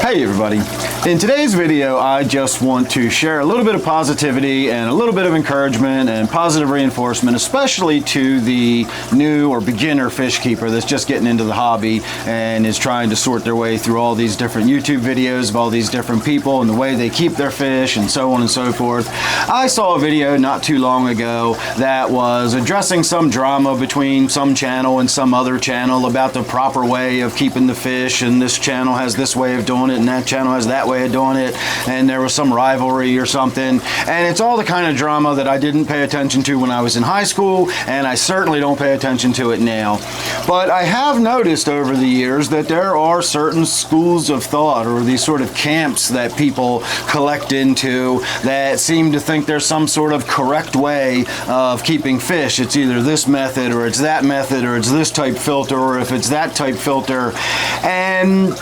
Hey everybody, in today's video I just want to share a little bit of positivity and a little bit of encouragement and positive reinforcement, especially to the new or beginner fish keeper that's just getting into the hobby and is trying to sort their way through all these different YouTube videos of all these different people and the way they keep their fish and so on and so forth. I saw a video not too long ago that was addressing some drama between some channel and some other channel about the proper way of keeping the fish, and this channel has this way of doing it and that channel has that way of doing it, and there was some rivalry or something, and it's all the kind of drama that I didn't pay attention to when I was in high school, and I certainly don't pay attention to it now. But I have noticed over the years that there are certain schools of thought, or these sort of camps that people collect into, that seem to think there's some sort of correct way of keeping fish. It's either this method or it's that method, or it's this type filter, or if it's that type filter, and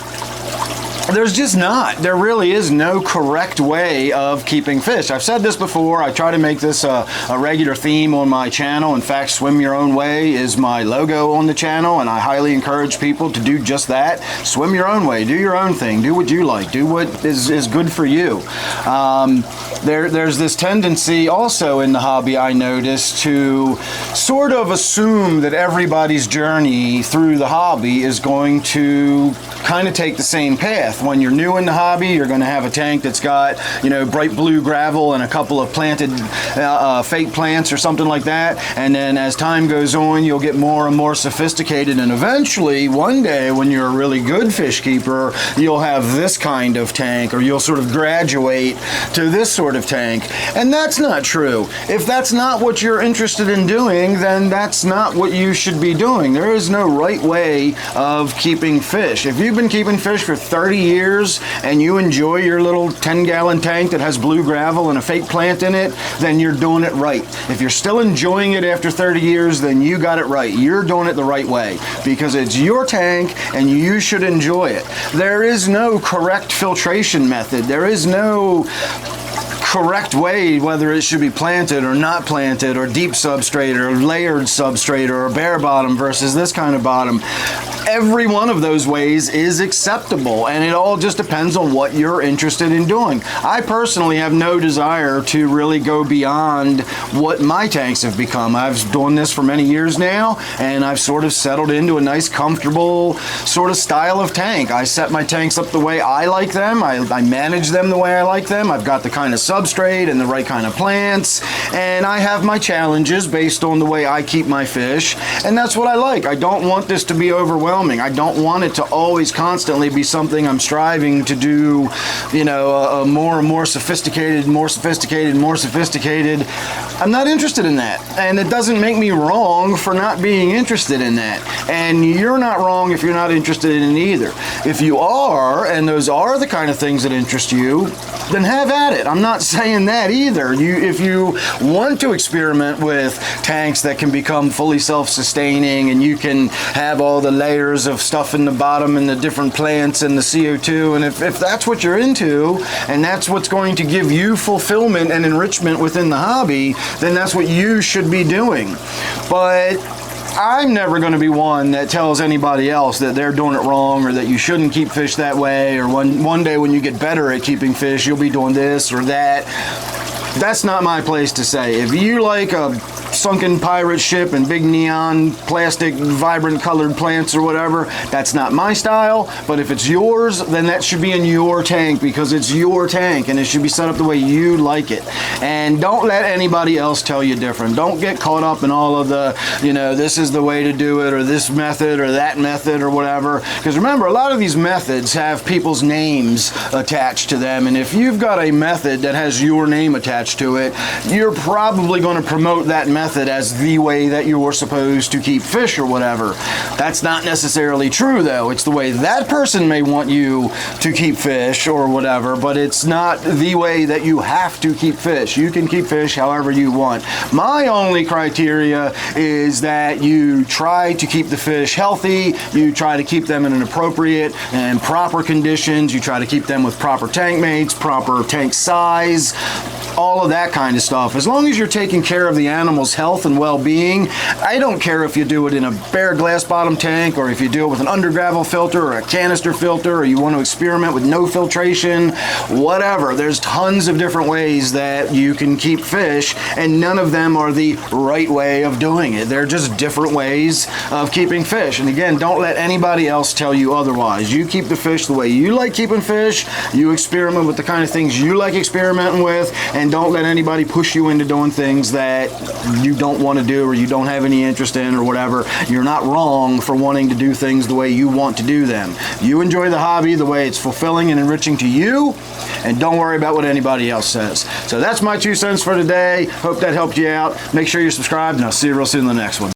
there's just not. There really is no correct way of keeping fish. I've said this before. I try to make this a regular theme on my channel. In fact, Swim Your Own Way is my logo on the channel, and I highly encourage people to do just that. Swim your own way. Do your own thing. Do what you like. Do what is good for you. There's this tendency also in the hobby, I notice, to sort of assume that everybody's journey through the hobby is going to kind of take the same path. When you're new in the hobby, you're going to have a tank that's got, bright blue gravel and a couple of planted fake plants or something like that, and then as time goes on, you'll get more and more sophisticated, and eventually, one day, when you're a really good fish keeper, you'll have this kind of tank, or you'll sort of graduate to this sort of tank, and that's not true. If that's not what you're interested in doing, then that's not what you should be doing. There is no right way of keeping fish. If you've been keeping fish for 30 years and you enjoy your little 10-gallon tank that has blue gravel and a fake plant in it, then you're doing it right. If you're still enjoying it after 30 years, then you got it right. You're doing it the right way because it's your tank and you should enjoy it. There is no correct filtration method. There is no correct way whether it should be planted or not planted, or deep substrate or layered substrate, or a bare bottom versus this kind of bottom. Every one of those ways is acceptable, and it all just depends on what you're interested in doing. I personally have no desire to really go beyond what my tanks have become. I've done this for many years now, and I've sort of settled into a nice, comfortable sort of style of tank. I set my tanks up the way I like them. I manage them the way I like them. I've got the kind of substrate and the right kind of plants, and I have my challenges based on the way I keep my fish, and that's what I like. I don't want this to be overwhelming. I don't want it to always constantly be something I'm striving to do, more and more sophisticated, more sophisticated, more sophisticated. I'm not interested in that, and it doesn't make me wrong for not being interested in that, and you're not wrong if you're not interested in it either. If you are, and those are the kind of things that interest you, then have at it. I'm not saying that either. If you want to experiment with tanks that can become fully self-sustaining, and you can have all the layers of stuff in the bottom and the different plants and the CO2, and if that's what you're into and that's what's going to give you fulfillment and enrichment within the hobby, then that's what you should be doing. But I'm never going to be one that tells anybody else that they're doing it wrong, or that you shouldn't keep fish that way, or one day when you get better at keeping fish, you'll be doing this or that. That's not my place to say. If you like a sunken pirate ship and big neon plastic vibrant colored plants or whatever, that's not my style. But if it's yours, then that should be in your tank, because it's your tank and it should be set up the way you like it. And don't let anybody else tell you different. Don't get caught up in all of the, this is the way to do it, or this method or that method or whatever. Because remember, a lot of these methods have people's names attached to them, and if you've got a method that has your name attached to it, you're probably going to promote that method as the way that you're supposed to keep fish or whatever. That's not necessarily true, though. It's the way that person may want you to keep fish or whatever, but it's not the way that you have to keep fish. You can keep fish however you want. My only criteria is that you try to keep the fish healthy, you try to keep them in an appropriate and proper conditions, you try to keep them with proper tank mates, proper tank size, all of that kind of stuff. As long as you're taking care of the animal's health and well-being. I don't care if you do it in a bare glass bottom tank, or if you do it with an under gravel filter or a canister filter, or you want to experiment with no filtration, whatever. There's tons of different ways that you can keep fish, and none of them are the right way of doing it. They're just different ways of keeping fish. And again, don't let anybody else tell you otherwise. You keep the fish the way you like keeping fish. You experiment with the kind of things you like experimenting with, and don't let anybody push you into doing things that you don't want to do or you don't have any interest in or whatever. You're not wrong for wanting to do things the way you want to do them. You enjoy the hobby the way it's fulfilling and enriching to you, and don't worry about what anybody else says. So that's my 2 cents for today. Hope that helped you out. Make sure you're subscribed, and I'll see you real soon in the next one.